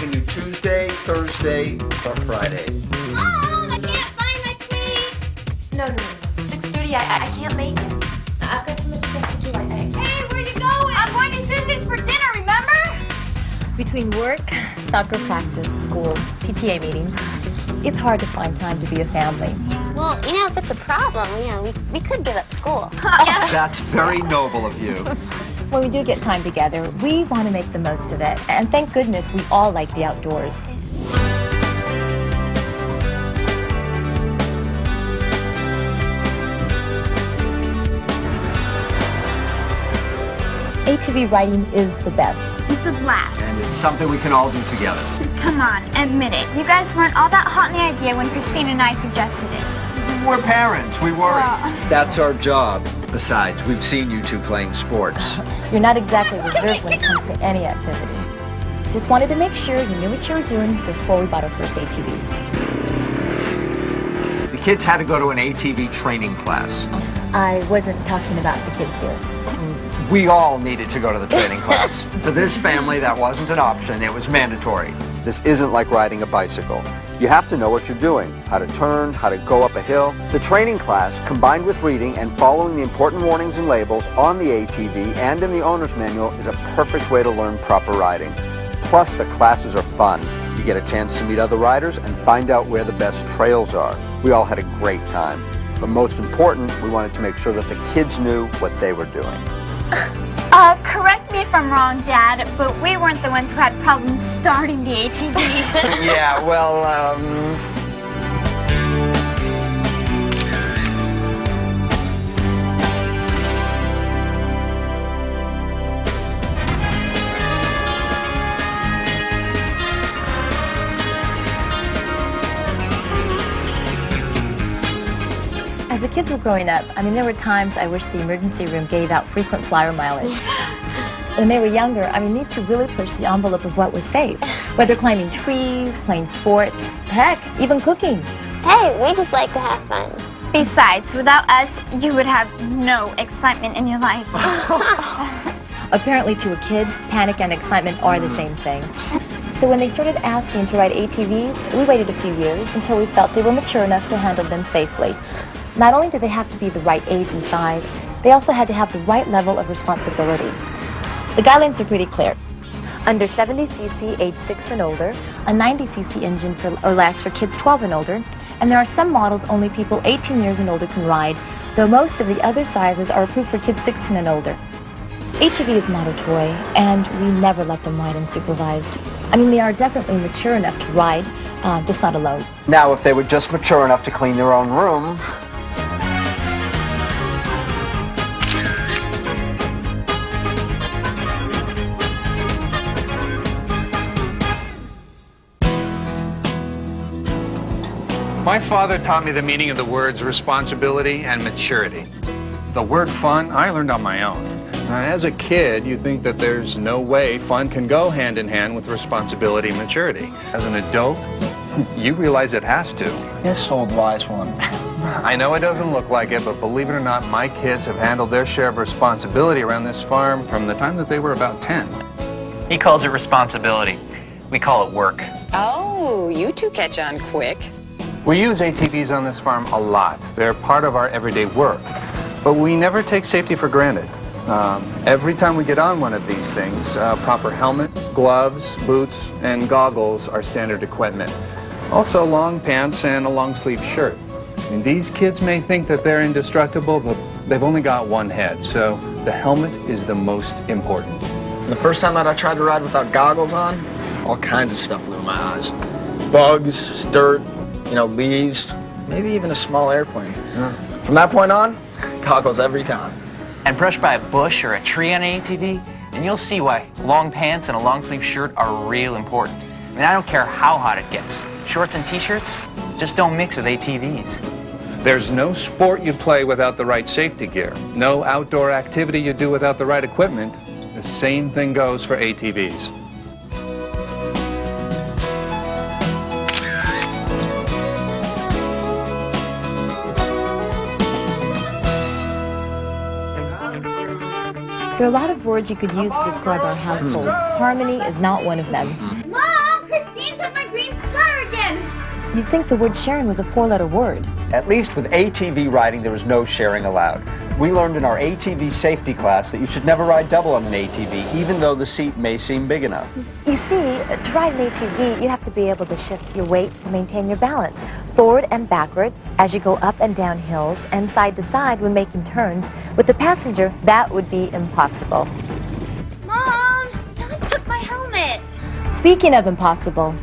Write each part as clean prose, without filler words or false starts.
can do Tuesday, Thursday, or Friday. Mom, I can't find my cleats. No. 6:30, I can't make it. I've got too much stuff to do. Hey, where you going? I'm going to Susie's for dinner, remember? Between work, soccer practice, school, PTA meetings, it's hard to find time to be a family. Well, if it's a problem, we could give up school. That's very noble of you. When we do get time together, we want to make the most of it. And thank goodness we all like the outdoors. ATV riding is the best. It's a blast. And it's something we can all do together. Come on, admit it. You guys weren't all that hot in the idea when Christine and I suggested it. We're parents, we worry. Well. That's our job. Besides, we've seen you two playing sports. You're not exactly reserved when it comes to any activity. Just wanted to make sure you knew what you were doing before we bought our first ATVs. The kids had to go to an ATV training class. I wasn't talking about the kids here. We all needed to go to the training class. For this family, that wasn't an option, it was mandatory. This isn't like riding a bicycle. You have to know what you're doing, how to turn, how to go up a hill. The training class, combined with reading and following the important warnings and labels on the ATV and in the owner's manual, is a perfect way to learn proper riding. Plus, the classes are fun. You get a chance to meet other riders and find out where the best trails are. We all had a great time. But most important, we wanted to make sure that the kids knew what they were doing. Correct me if I'm wrong, Dad, but we weren't the ones who had problems starting the ATV. Yeah, well, As the kids were growing up, there were times I wish the emergency room gave out frequent flyer mileage. When they were younger, these two really pushed the envelope of what was safe. Whether climbing trees, playing sports, heck, even cooking. Hey, we just like to have fun. Besides, without us, you would have no excitement in your life. Apparently to a kid, panic and excitement are the same thing. So when they started asking to ride ATVs, we waited a few years until we felt they were mature enough to handle them safely. Not only did they have to be the right age and size, they also had to have the right level of responsibility. The guidelines are pretty clear. Under 70cc, age 6 and older, a 90cc engine or less for kids 12 and older, and there are some models only people 18 years and older can ride, though most of the other sizes are approved for kids 16 and older. ATV is not a toy, and we never let them ride unsupervised. They are definitely mature enough to ride, just not alone. now if they were just mature enough to clean their own room, My father taught me the meaning of the words responsibility and maturity. The word fun, I learned on my own. As a kid, you think that there's no way fun can go hand in hand with responsibility and maturity. As an adult, you realize it has to. Yes, old wise one. I know it doesn't look like it, but believe it or not, my kids have handled their share of responsibility around this farm from the time that they were about 10. He calls it responsibility. We call it work. Oh, you two catch on quick. We use ATVs on this farm a lot. They're part of our everyday work. But we never take safety for granted. Every time we get on one of these things, proper helmet, gloves, boots, and goggles are standard equipment. Also long pants and a long sleeve shirt. These kids may think that they're indestructible, but they've only got one head, so the helmet is the most important. The first time that I tried to ride without goggles on, all kinds of stuff flew in my eyes. Bugs, dirt, leaves, maybe even a small airplane. Yeah. From that point on, goggles every time. And brush by a bush or a tree on an ATV, and you'll see why long pants and a long sleeve shirt are real important. I don't care how hot it gets. Shorts and t-shirts just don't mix with ATVs. There's no sport you play without the right safety gear. No outdoor activity you do without the right equipment. The same thing goes for ATVs. There are a lot of words you could use to describe our household. Harmony is not one of them. Mom, Christine green sweater again! You'd think the word sharing was a four-letter word. At least with ATV riding, there was no sharing allowed. We learned in our ATV safety class that you should never ride double on an ATV, even though the seat may seem big enough. You see, to ride an ATV, you have to be able to shift your weight to maintain your balance, forward and backward as you go up and down hills and side to side when making turns. With the passenger, that would be impossible. Mom, Dylan took my helmet. Speaking of impossible,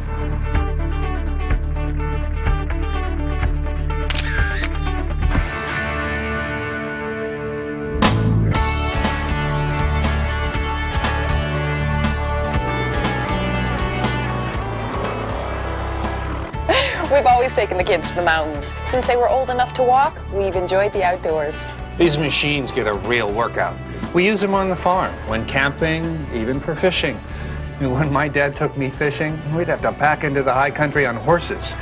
We've always taken the kids to the mountains. Since they were old enough to walk, we've enjoyed the outdoors. These machines get a real workout. We use them on the farm, when camping, even for fishing. And when my dad took me fishing, we'd have to pack into the high country on horses.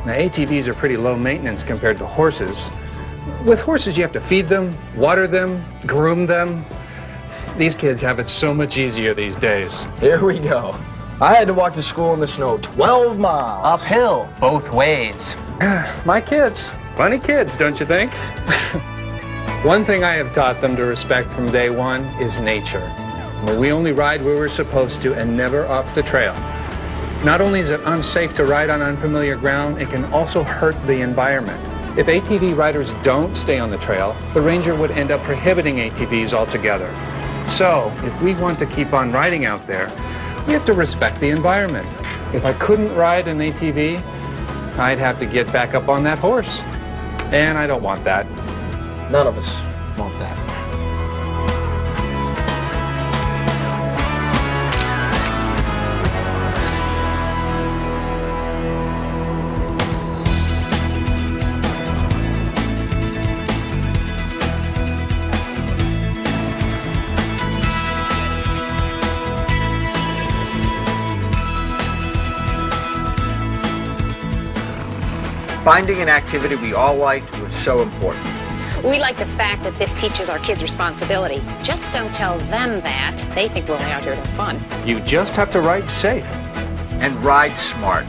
Now, ATVs are pretty low maintenance compared to horses. With horses, you have to feed them, water them, groom them. These kids have it so much easier these days. Here we go. I had to walk to school in the snow 12 miles. Uphill, both ways. My kids. Funny kids, don't you think? One thing I have taught them to respect from day one is nature. We only ride where we're supposed to and never off the trail. Not only is it unsafe to ride on unfamiliar ground, it can also hurt the environment. If ATV riders don't stay on the trail, the ranger would end up prohibiting ATVs altogether. So, if we want to keep on riding out there, we have to respect the environment. If I couldn't ride an ATV, I'd have to get back up on that horse. And I don't want that. None of us want that. Finding an activity we all liked was so important. We like the fact that this teaches our kids responsibility. Just don't tell them that. They think we're only out here to have fun. You just have to ride safe. And ride smart.